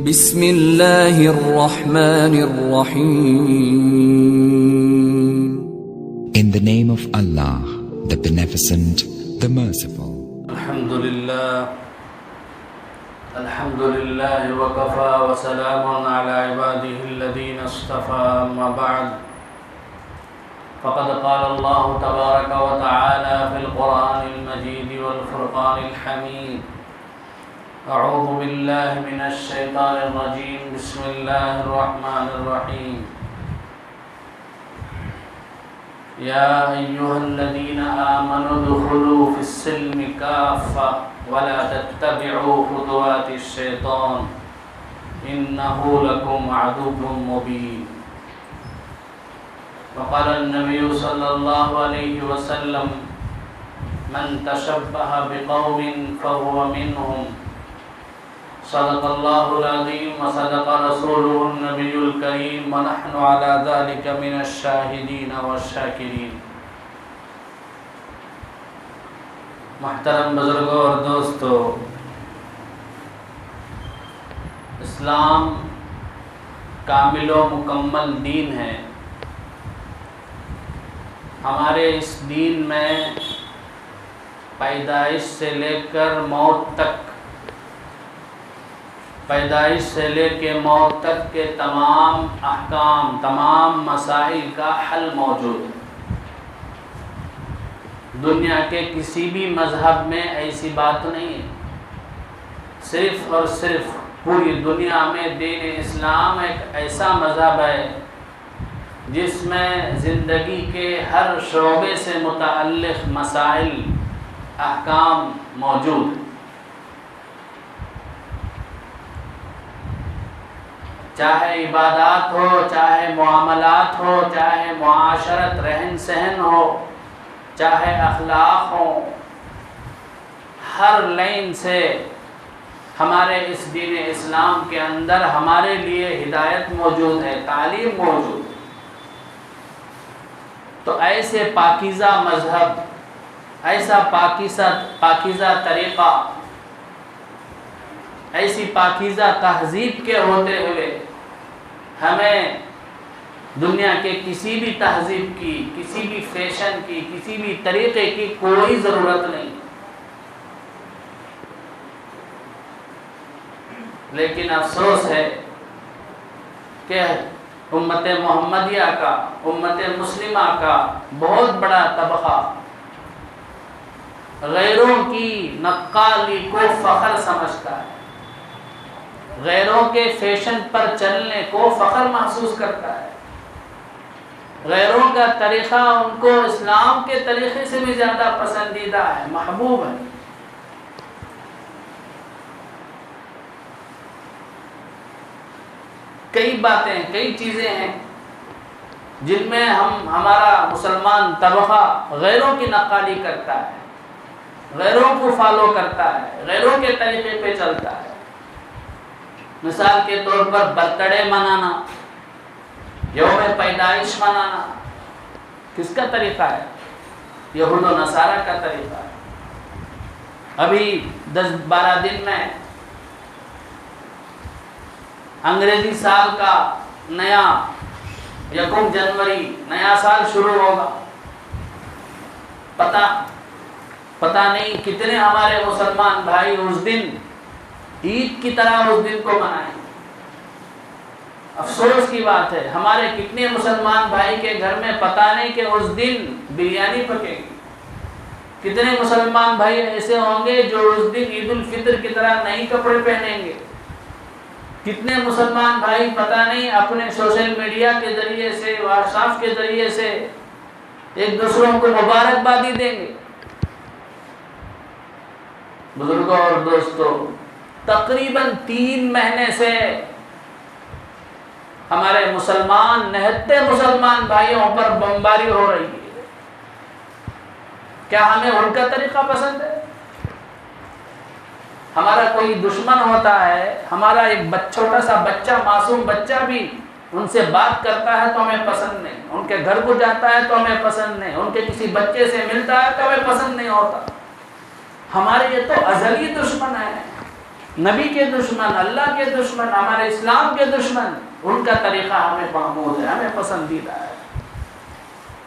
بسم اللہ الرحمن الرحیم. In the name of Allah, the Beneficent, the Merciful. الحمد لله وكفى وسلام على عباده الذين اصطفى. أما بعد فقد قال الله تبارك وتعالى في القرآن المجيد والفرقان الحميد: أعوذ بالله من الشيطان الرجيم. بسم الله الرحمن الرحيم. يا أيها الذين آمنوا ادخلوا في السلم كافة ولا تتبعوا خطوات الشيطان إنه لكم عدو مبين. وقال النبي صلى الله عليه وسلم: من تشبه بقوم فهو منهم. صدق الله العظيم وصدق رسوله النبي الكريم ونحن على ذلك من الشاهدين والشاكرين. محترم بزرگوں اور دوستو، اسلام کامل و مکمل دین ہے. ہمارے اس دین میں پیدائش سے لے کر موت تک، پیدائش سے لے کے موت تک کے تمام احکام، تمام مسائل کا حل موجود ہے. دنیا کے کسی بھی مذہب میں ایسی بات نہیں ہے. صرف اور صرف پوری دنیا میں دین اسلام ایک ایسا مذہب ہے جس میں زندگی کے ہر شعبے سے متعلق مسائل، احکام موجود ہیں. چاہے عبادات ہو، چاہے معاملات ہو، چاہے معاشرت، رہن سہن ہو، چاہے اخلاق ہو، ہر لائن سے ہمارے اس دین اسلام کے اندر ہمارے لیے ہدایت موجود ہے، تعلیم موجود ہے. تو ایسے پاکیزہ مذہب، ایسا پاکیزہ طریقہ، ایسی پاکیزہ تہذیب کے ہوتے ہوئے ہمیں دنیا کے کسی بھی تہذیب کی، کسی بھی فیشن کی، کسی بھی طریقے کی کوئی ضرورت نہیں. لیکن افسوس ہے کہ امت محمدیہ کا، امت مسلمہ کا بہت بڑا طبقہ غیروں کی نقالی کو فخر سمجھتا ہے، غیروں کے فیشن پر چلنے کو فخر محسوس کرتا ہے. غیروں کا طریقہ ان کو اسلام کے طریقے سے بھی زیادہ پسندیدہ ہے، محبوب ہے. کئی باتیں، کئی چیزیں ہیں جن میں ہمارا مسلمان طبقہ غیروں کی نقالی کرتا ہے، غیروں کو فالو کرتا ہے، غیروں کے طریقے پہ چلتا ہے. مثال کے طور پر برتھ ڈے منانا، یوم پیدائش منانا کس کا طریقہ ہے؟ یہود و نصارہ کا طریقہ ہے. ابھی 10-12 دن میں انگریزی سال کا نیا 1 جنوری نیا سال شروع ہوگا. پتہ نہیں کتنے ہمارے مسلمان بھائی اس دن عید کی طرح اس دن کو منائیں. افسوس کی بات ہے، ہمارے کتنے مسلمان بھائی کے گھر میں پتہ نہیں کہ اس دن بریانی پکے گی. کتنے مسلمان بھائی ایسے ہوں گے جو اس دن عید الفطر کی طرح نئی کپڑے پہنیں گے. کتنے مسلمان بھائی پتہ نہیں اپنے سوشل میڈیا کے ذریعے سے، واٹس ایپ کے ذریعے سے ایک دوسروں کو مبارکبادی دیں گے. بزرگوں اور دوستوں، تقریباً 3 مہینے سے ہمارے مسلمان، نہتے مسلمان بھائیوں پر بمباری ہو رہی ہے. کیا ہمیں ان کا طریقہ پسند ہے؟ ہمارا کوئی دشمن ہوتا ہے، ہمارا ایک چھوٹا سا بچہ، معصوم بچہ بھی ان سے بات کرتا ہے تو ہمیں پسند نہیں، ان کے گھر کو جاتا ہے تو ہمیں پسند نہیں، ان کے کسی بچے سے ملتا ہے تو ہمیں پسند نہیں ہوتا. ہمارے یہ تو ازلی دشمن ہے. نبی کے دشمن، اللہ کے دشمن، ہمارے اسلام کے دشمن، ان کا طریقہ ہمیں محمود ہے، ہمیں پسندیدہ ہے۔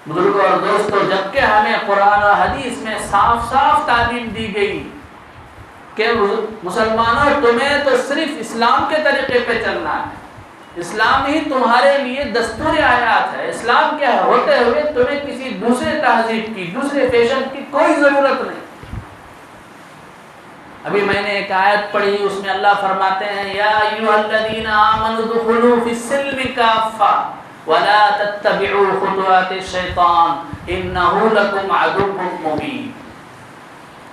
بزرگوں اور دوستوں، جبکہ ہمیں قرآن و حدیث میں صاف صاف تعلیم دی گئی کہ مسلمانوں تمہیں تو صرف اسلام کے طریقے پہ چلنا ہے، اسلام ہی تمہارے لیے دستور حیات ہے، اسلام کے ہوتے ہوئے تمہیں کسی دوسرے تہذیب کی، دوسرے فیشن کی کوئی ضرورت نہیں۔ ابھی میں نے ایک آیت پڑھی، اس میں اللہ فرماتے ہیں یا ایھا الذین آمنوا ادخلوا فی السلم کافۃ ولا تتبعوا خطوات الشیطان انہ لکم عدو مبین۔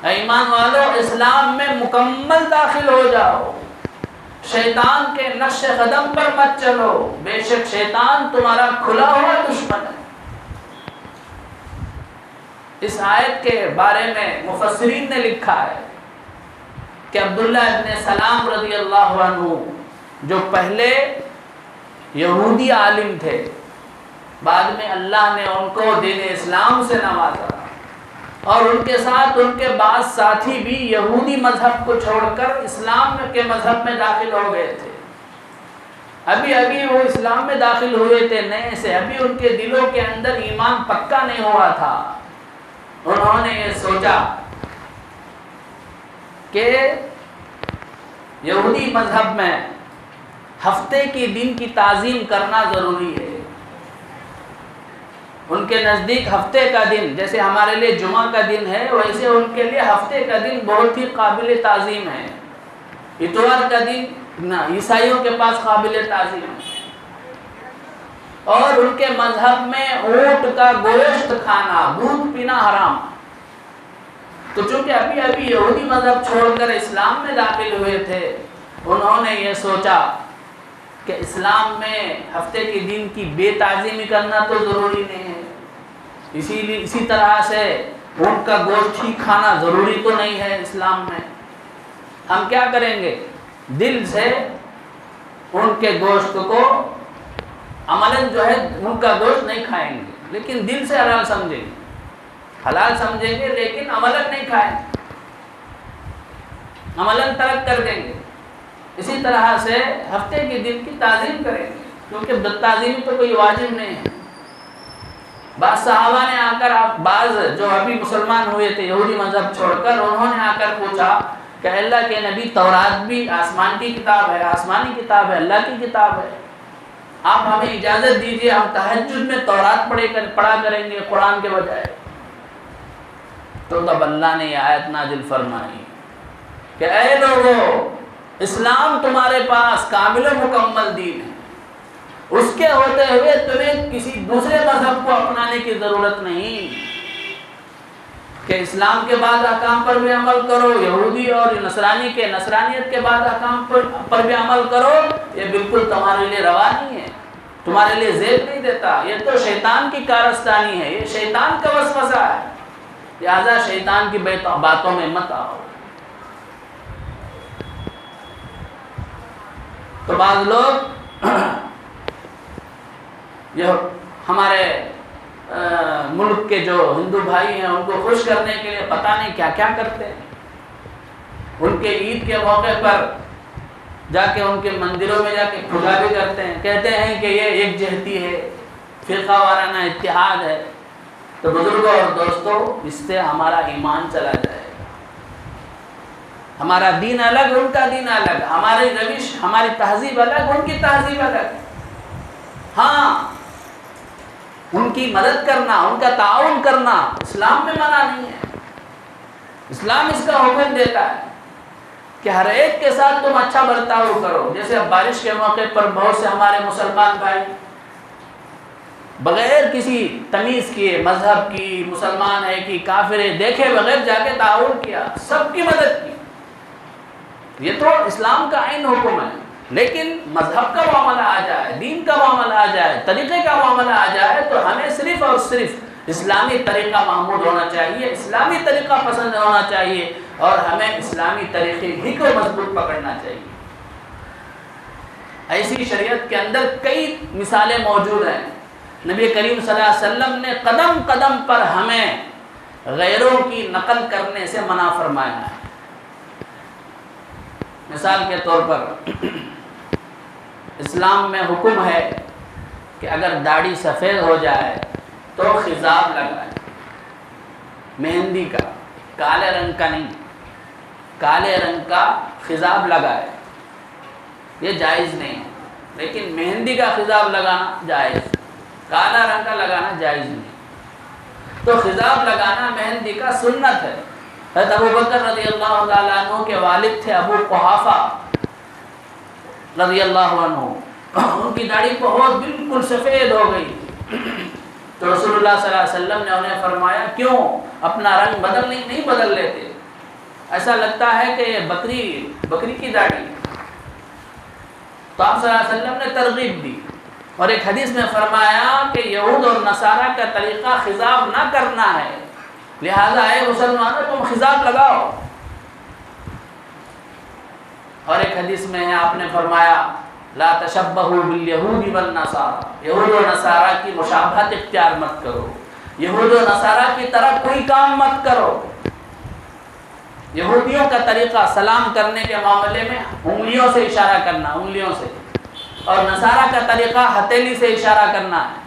اے ایمان والو، اسلام میں مکمل داخل ہو جاؤ، شیطان کے نقش قدم پر مت چلو، بے شک شیطان تمہارا کھلا ہوا دشمن ہے۔ اس آیت کے بارے میں مفسرین نے لکھا ہے کہ عبداللہ ابن سلام رضی اللہ عنہ جو پہلے یہودی عالم تھے، بعد میں اللہ نے ان کو دین اسلام سے نوازا، اور ان کے ساتھ ان کے بعض ساتھی بھی یہودی مذہب کو چھوڑ کر اسلام کے مذہب میں داخل ہو گئے تھے۔ ابھی وہ اسلام میں داخل ہوئے تھے نئے سے، ابھی ان کے دلوں کے اندر ایمان پکا نہیں ہوا تھا۔ انہوں نے یہ سوچا کہ یہودی مذہب میں ہفتے کے دن کی تعظیم کرنا ضروری ہے۔ ان کے نزدیک ہفتے کا دن جیسے ہمارے لیے جمعہ کا دن ہے، ویسے ان کے لیے ہفتے کا دن بہت ہی قابل تعظیم ہے۔ اتوار کا دن عیسائیوں کے پاس قابل تعظیم ہے، اور ان کے مذہب میں اونٹ کا گوشت کھانا، دودھ پینا حرام۔ تو چونکہ ابھی یہودی مذہب چھوڑ کر اسلام میں داخل ہوئے تھے، انہوں نے یہ سوچا کہ اسلام میں ہفتے کے دن کی بے تعظیمی کرنا تو ضروری نہیں ہے، اسی طرح سے اونٹ کا گوشت ہی کھانا ضروری تو نہیں ہے اسلام میں۔ ہم کیا کریں گے؟ دل سے اونٹ کے گوشت کو عملاً جو ہے اونٹ کا گوشت نہیں کھائیں گے، لیکن دل سے حلال سمجھیں گے، حلال سمجھیں گے لیکن عملاً نہیں کھائیں گے، عملاً ترک کر دیں گے۔ اسی طرح سے ہفتے کے دن کی تعظیم کریں گے، کیونکہ تعظیم تو کوئی واجب نہیں ہے۔ بعض صحابہ نے آ کر بعض جو ابھی مسلمان ہوئے تھے یہودی مذہب چھوڑ کر، انہوں نے آ کر پوچھا کہ اللہ کے نبی، تورات بھی آسمان کی کتاب ہے، آسمانی کتاب ہے، اللہ کی کتاب ہے، آپ ہمیں اجازت دیجئے ہم تہجد میں تورات پڑھا کریں گے قرآن کے بجائے۔ تو تب اللہ نے یہ آیت نازل فرمائی کہ اے لوگو، اسلام تمہارے پاس کامل و مکمل دین ہے، اس کے ہوتے ہوئے تمہیں کسی دوسرے مذہب کو اپنانے کی ضرورت نہیں کہ اسلام کے بعد احکام پر بھی عمل کرو، یہودی اور نصرانی کے نصرانیت کے بعد احکام پر بھی عمل کرو۔ یہ بالکل تمہارے لیے روا نہیں ہے، تمہارے لیے زیب نہیں دیتا، یہ تو شیطان کی کارستانی ہے، یہ شیطان کا وسوسہ ہے، لہذا شیطان کی باتوں میں مت آؤ۔ تو بعض لوگ یہ ہمارے ملک کے جو ہندو بھائی ہیں ان کو خوش کرنے کے لیے پتہ نہیں کیا کیا کرتے ہیں۔ ان کے عید کے موقع پر جا کے ان کے مندروں میں جا کے پوجا بھی کرتے ہیں، کہتے ہیں کہ یہ ایک جہتی ہے، فرقہ وارانہ اتحاد ہے۔ تو بزرگوں اور دوستوں، اس سے ہمارا ایمان چلا جائے گا۔ ہمارا دین الگ، ان کا دین الگ، ہماری روش، ہماری تہذیب الگ، ان کی تہذیب الگ۔ ہاں، ان کی مدد کرنا، ان کا تعاون کرنا اسلام میں منع نہیں ہے۔ اسلام اس کا حکم دیتا ہے کہ ہر ایک کے ساتھ تم اچھا برتاؤ کرو۔ جیسے اب بارش کے موقع پر بہت سے ہمارے مسلمان بھائی بغیر کسی تمیز کیے، مذہب کی، مسلمان ہے کہ کافر ہے، دیکھے بغیر جا کے تعاون کیا، سب کی مدد کی۔ یہ تو اسلام کا عین حکم ہے، لیکن مذہب کا معاملہ آ جائے، دین کا معاملہ آ جائے، طریقے کا معاملہ آ جائے تو ہمیں صرف اور صرف اسلامی طریقہ محمود ہونا چاہیے، اسلامی طریقہ پسند ہونا چاہیے، اور ہمیں اسلامی طریقے ہی کو مضبوط پکڑنا چاہیے۔ ایسی شریعت کے اندر کئی مثالیں موجود ہیں۔ نبی کریم صلی اللہ علیہ وسلم نے قدم قدم پر ہمیں غیروں کی نقل کرنے سے منع فرمایا ہے۔ مثال کے طور پر اسلام میں حکم ہے کہ اگر داڑھی سفید ہو جائے تو خضاب لگائے، مہندی کا، کالے رنگ کا نہیں، کالے رنگ کا خضاب لگائے، یہ جائز نہیں ہے، لیکن مہندی کا خضاب لگانا جائز، کالا رنگ کا لگانا جائز نہیں۔ تو خضاب لگانا مہندی کا سنت ہے۔ حضرت ابو بکر رضی اللہ تعالیٰ عنہ کے والد تھے ابو قحافہ رضی اللہ عنہ، ان کی داڑھی بہت بالکل سفید ہو گئی، تو رسول اللہ صلی اللہ علیہ وسلم نے انہیں فرمایا کیوں اپنا رنگ نہیں بدل لیتے، ایسا لگتا ہے کہ یہ بکری کی داڑھی۔ تو آپ صلی اللہ علیہ وسلم نے ترغیب دی، اور ایک حدیث میں فرمایا کہ یہود اور نصارہ کا طریقہ خضاب نہ کرنا ہے، لہذا اے مسلمانوں تم خضاب لگاؤ۔ اور ایک حدیث میں آپ نے فرمایا لا تشبہوا بالیہود والنصارى، یہود و نصارہ کی مشابہت اختیار مت کرو، یہود و نصارہ کی طرح کوئی کام مت کرو۔ یہودیوں کا طریقہ سلام کرنے کے معاملے میں انگلیوں سے اشارہ کرنا، انگلیوں سے، اور نصارہ کا طریقہ ہتھیلی سے اشارہ کرنا ہے۔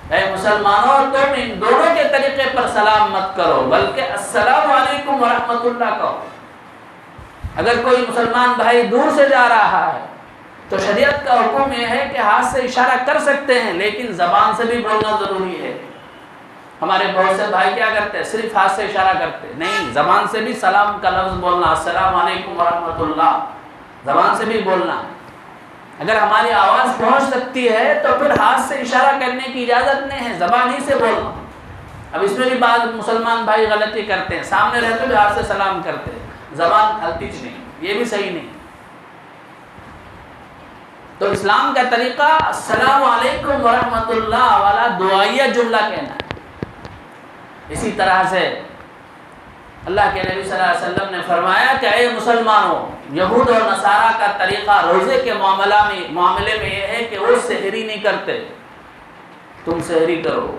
اے مسلمانوں تم ان دونوں کے طریقے پر سلام مت کرو، بلکہ السلام علیکم ورحمۃ اللہ کہو۔ اگر کوئی مسلمان بھائی دور سے جا رہا ہے تو شریعت کا حکم یہ ہے کہ ہاتھ سے اشارہ کر سکتے ہیں، لیکن زبان سے بھی بولنا ضروری ہے۔ ہمارے بہت سے بھائی کیا کرتے ہیں، صرف ہاتھ سے اشارہ کرتے، نہیں، زبان سے بھی سلام کا لفظ بولنا، السلام علیکم ورحمۃ اللہ، زبان سے بھی بولنا۔ اگر ہماری آواز پہنچ سکتی ہے تو پھر ہاتھ سے اشارہ کرنے کی اجازت نہیں ہے، زبان ہی سے بولنا۔ اب اس میں بھی بعض مسلمان بھائی غلطی کرتے ہیں، سامنے رہتے بھی ہاتھ سے سلام کرتے ہیں، زبان ہلتی نہیں، یہ بھی صحیح نہیں۔ تو اسلام کا طریقہ السلام علیکم ورحمۃ اللہ والا دعائیہ جملہ کہنا ہے۔ اسی طرح سے اللہ کے نبی صلی اللہ علیہ وسلم نے فرمایا کہ اے مسلمانوں، یہود اور نصارہ کا طریقہ روزے کے معاملے میں یہ ہے کہ وہ سحری نہیں کرتے، تم سحری کرو۔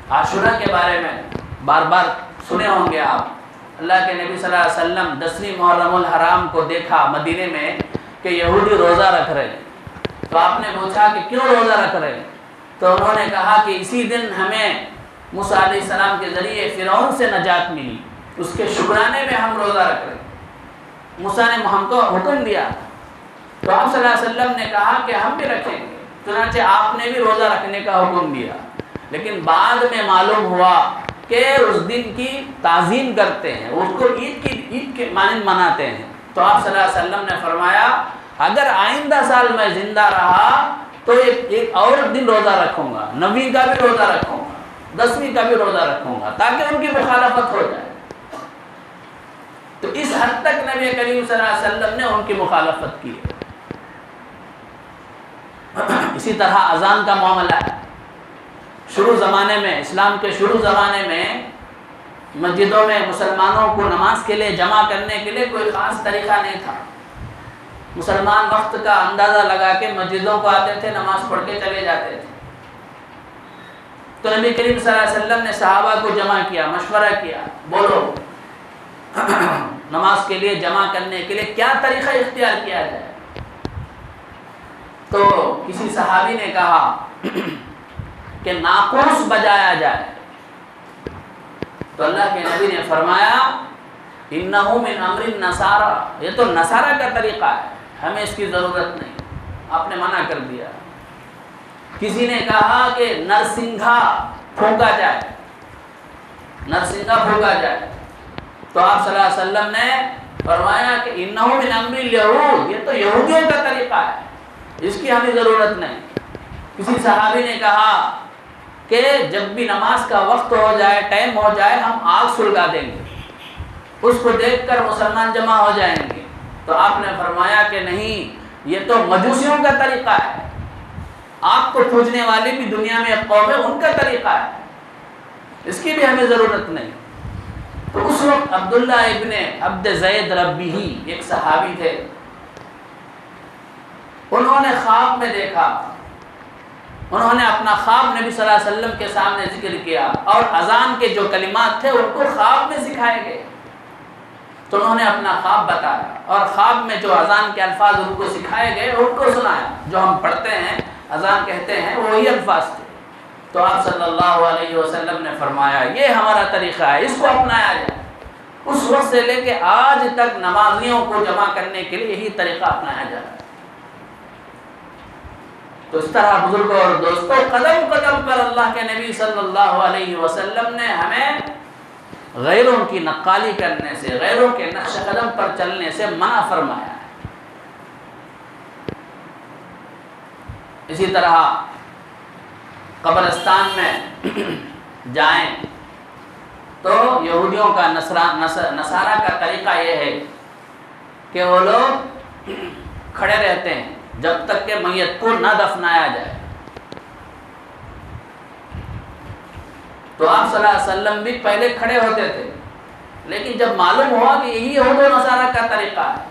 عاشورہ کے بارے میں بار بار سنے ہوں گے آپ، اللہ کے نبی صلی اللہ علیہ وسلم 10ویں محرم الحرام کو دیکھا مدینے میں کہ یہودی روزہ رکھ رہے ہیں، تو آپ نے پوچھا کہ کیوں روزہ رکھ رہے ہیں؟ تو انہوں نے کہا کہ اسی دن ہمیں موسیٰ علیہ السلام کے ذریعے فرعون سے نجات ملی، اس کے شکرانے میں ہم روزہ رکھ رہے ہیں، موسیٰ نے ہم کو حکم دیا، تو آپ صلی اللہ علیہ وسلم نے کہا کہ ہم بھی رکھیں گے، چنانچہ آپ نے بھی روزہ رکھنے کا حکم دیا۔ لیکن بعد میں معلوم ہوا کہ اس دن کی تعظیم کرتے ہیں، اس کو عید کے مانند مناتے ہیں، تو آپ صلی اللہ علیہ وسلم نے فرمایا اگر آئندہ سال میں زندہ رہا تو ایک اور دن روزہ رکھوں گا، 9ویں کا بھی روزہ رکھوں گا، 10ویں کا بھی روزہ رکھوں گا، تاکہ ان کی مخالفت ہو جائے۔ تو اس حد تک نبی کریم صلی اللہ علیہ وسلم نے ان کی مخالفت کی ہے۔ اسی طرح اذان کا معاملہ ہے، شروع زمانے میں، اسلام کے شروع زمانے میں مسجدوں میں مسلمانوں کو نماز کے لیے جمع کرنے کے لیے کوئی خاص طریقہ نہیں تھا۔ مسلمان وقت کا اندازہ لگا کے مسجدوں کو آتے تھے، نماز پڑھ کے چلے جاتے تھے۔ تو نبی کریم صلی اللہ علیہ وسلم نے صحابہ کو جمع کیا، مشورہ کیا، بولو نماز کے لیے جمع کرنے کے لیے کیا طریقہ اختیار کیا جائے؟ تو کسی صحابی نے کہا کہ ناقوس بجایا جائے، تو اللہ کے نبی نے فرمایا انہو من امر النصارى، یہ تو نصارہ کا طریقہ ہے، ہمیں اس کی ضرورت نہیں، آپ نے منع کر دیا۔ کسی نے کہا کہ نرسنگھا پھونکا جائے، نرسنگھا پھونکا جائے، تو آپ صلی اللہ علیہ وسلم نے فرمایا کہ انہو من امر الیہود، یہ تو یہودیوں کا طریقہ ہے، اس کی ہمیں ضرورت نہیں۔ کسی صحابی نے کہا کہ جب بھی نماز کا وقت ہو جائے، ٹائم ہو جائے، ہم آگ سلگا دیں گے، اس کو دیکھ کر مسلمان جمع ہو جائیں گے، تو آپ نے فرمایا کہ نہیں، یہ تو مجوسیوں کا طریقہ ہے، آگ کو پوجنے والی بھی دنیا میں قوم ہے، ان کا طریقہ ہے، اس کی بھی ہمیں ضرورت نہیں۔ تو اس وقت عبداللہ ابن عبد زید ربیہی ایک صحابی تھے، انہوں نے خواب میں دیکھا، انہوں نے اپنا خواب نبی صلی اللہ علیہ وسلم کے سامنے ذکر کیا، اور اذان کے جو کلمات تھے ان کو خواب میں سکھائے گئے۔ تو انہوں نے اپنا خواب بتایا اور خواب میں جو اذان کے الفاظ ان کو سکھائے گئے ان کو سنایا. جو ہم پڑھتے ہیں اذان کہتے ہیں وہی الفاظ تھے. تو آپ صلی اللہ علیہ وسلم نے فرمایا یہ ہمارا طریقہ ہے, اس کو اپنایا جائے. اس وقت سے لے کے آج تک نمازیوں کو جمع کرنے کے لیے یہی طریقہ اپنایا جا رہا ہے. تو اس طرح بزرگوں اور دوستوں قدم قدم پر اللہ کے نبی صلی اللہ علیہ وسلم نے ہمیں غیروں کی نقالی کرنے سے, غیروں کے نقش قدم پر چلنے سے منع فرمایا ہے. اسی طرح قبرستان میں جائیں تو یہودیوں کا نصارہ کا طریقہ یہ ہے کہ وہ لوگ کھڑے رہتے ہیں جب تک کہ میت کو نہ دفنایا جائے. تو آپ صلی اللہ علیہ وسلم بھی پہلے کھڑے ہوتے تھے, لیکن جب معلوم ہوا کہ یہی یہود و نصارہ کا طریقہ ہے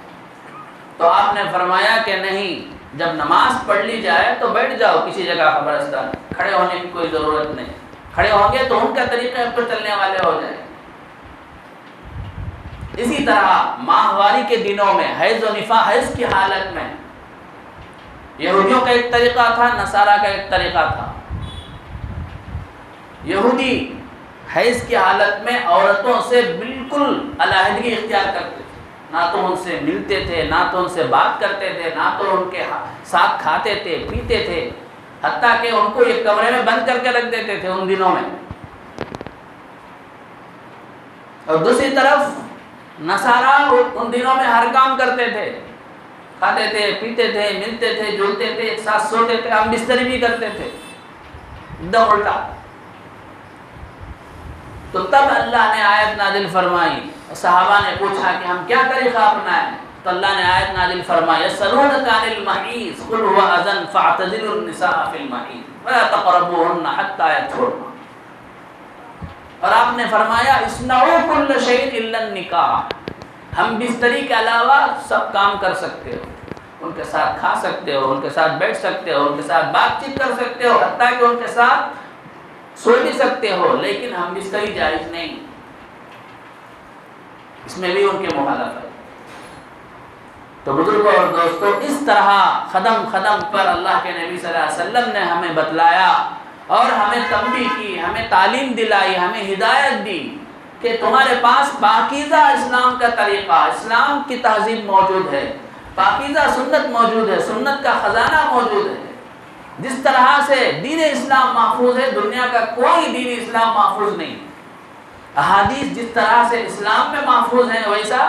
تو آپ نے فرمایا کہ نہیں, جب نماز پڑھ لی جائے تو بیٹھ جاؤ کسی جگہ قبرستان, کھڑے ہونے کی کوئی ضرورت نہیں. کھڑے ہوں گے تو ان کا طریقہ پر چلنے والے ہو جائیں. اسی طرح ماہواری کے دنوں میں حیض و نفاس کی حالت میں یہودیوں کا ایک طریقہ تھا, نصارہ کا ایک طریقہ تھا. یہودی حیض کی حالت میں عورتوں سے بالکل علیحدگی اختیار کرتے تھے, نہ تو ان سے ملتے تھے, نہ تو ان سے بات کرتے تھے, نہ تو ان کے ساتھ کھاتے تھے پیتے تھے, حتیٰ کہ ان کو ایک کمرے میں بند کر کے رکھ دیتے تھے ان دنوں میں. اور دوسری طرف نصارہ ان دنوں میں ہر کام کرتے تھے, کھاتے تھے پیتے تھے, ملتے تھے جلتے تھے, ایک ساتھ سوتے تھے, ہم بستری بھی کرتے تھے, ایک دم الٹا. تو تب اللہ نے آیت نازل فرمائی. صحابہ نے پوچھا کہ ہم کیا طریقہ اپنائیں, تو اللہ نے آیت نازل فرمائی یسألونک عن المحیض قل هو اذى فاعتزلوا النساء في المحیض ولا تقربوهن حتى يطهرن. اور آپ نے فرمایا اصنعوا كل شيء الا النکاح, ہم بستری کے علاوہ سب کام کر سکتے ہو, ان کے ساتھ کھا سکتے ہو, ان کے ساتھ بیٹھ سکتے ہو, ان کے ساتھ بات چیت کر سکتے ہو, حتیٰ کہ ان کے ساتھ سو بھی سکتے ہو, لیکن ہم بستری جائز نہیں. اس میں بھی ان کے مخالفت. تو بزرگوں اور دوستوں اس طرح قدم قدم پر اللہ کے نبی صلی اللہ علیہ وسلم نے ہمیں بتلایا اور ہمیں تنبیہ کی, ہمیں تعلیم دلائی, ہمیں ہدایت دی کہ تمہارے پاس پاکیزہ اسلام کا طریقہ, اسلام کی تہذیب موجود ہے, پاکیزہ سنت موجود ہے, سنت کا خزانہ موجود ہے. جس طرح سے دین اسلام محفوظ ہے دنیا کا کوئی دین اسلام محفوظ نہیں. احادیث جس طرح سے اسلام میں محفوظ ہیں ویسا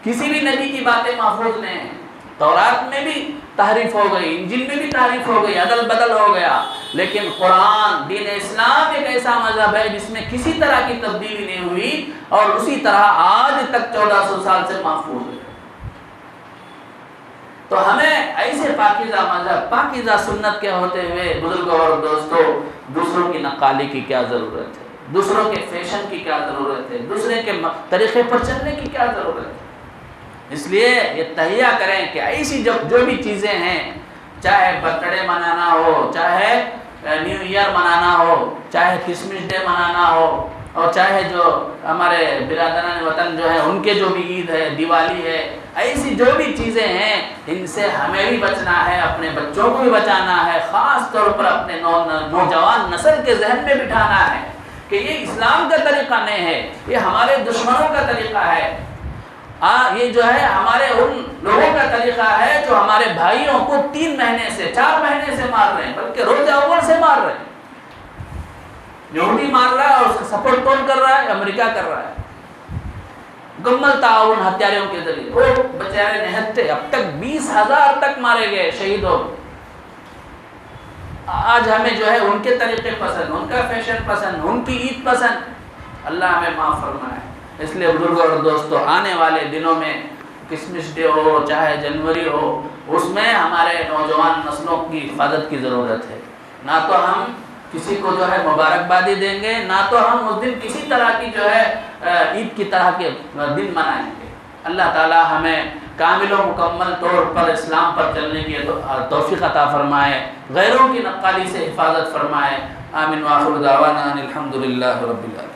کسی بھی نبی کی باتیں محفوظ نہیں ہیں. تورات میں بھی تحریف ہو گئی, انجیل میں بھی تحریف ہو گئی, عدل بدل ہو گیا, لیکن قرآن دین اسلام ایک ایسا مذہب ہے جس میں کسی طرح کی تبدیلی نہیں ہوئی اور اسی طرح آج تک 1400 سال سے محفوظ ہے. تو ہمیں ایسے پاکیزہ مذہب, پاکیزہ سنت کے ہوتے ہوئے بزرگوں اور دوستوں دوسروں کی نقالی کی کیا ضرورت ہے, دوسروں کے فیشن کی کیا ضرورت ہے, دوسرے کے طریقے پر چلنے کی کیا ضرورت ہے. اس لیے یہ تہیہ کریں کہ ایسی جو بھی چیزیں ہیں, چاہے برتھ ڈے منانا ہو, چاہے نیو ایئر منانا ہو, چاہے کرسمس ڈے منانا ہو, اور چاہے جو ہمارے برادران وطن جو ہیں ان کے جو بھی عید ہے, دیوالی ہے, ایسی جو بھی چیزیں ہیں ان سے ہمیں بھی بچنا ہے, اپنے بچوں کو بھی بچانا ہے, خاص طور پر اپنے نوجوان نسل کے ذہن میں بٹھانا ہے کہ یہ اسلام کا طریقہ نہیں ہے, یہ ہمارے دشمنوں کا طریقہ ہے. یہ جو ہے ہمارے ان لوگوں کا طریقہ ہے جو ہمارے بھائیوں کو 3 مہینے سے 4 مہینے سے مار رہے ہیں, بلکہ روز اول سے مار رہے ہیں. یہودی مار رہا ہے اور اس کا سپورٹ کون کر رہا ہے؟ امریکہ کر رہا ہے. مکمل تعاون ہتھیاروں کے ذریعے. وہ بیچارے نہتے, اب تک 20,000 تک مارے گئے شہید ہو. آج ہمیں جو ہے ان کے طریقے پسند, ان کا فیشن پسند, ان کی عید پسند. اللہ ہمیں معاف فرمائے. اس لیے بزرگوں اور دوستوں آنے والے دنوں میں کرسمس ڈے ہو چاہے جنوری ہو, اس میں ہمارے نوجوان نسلوں کی حفاظت کی ضرورت ہے. نہ تو ہم کسی کو جو ہے مبارکبادی دیں گے, نہ تو ہم اس دن کسی طرح کی جو ہے عید کی طرح کے دن منائیں گے. اللہ تعالی ہمیں کامل و مکمل طور پر اسلام پر چلنے کی توفیق عطا فرمائے, غیروں کی نقالی سے حفاظت فرمائے. آمین. وآخر دعوانا الحمدللہ رب العالمین.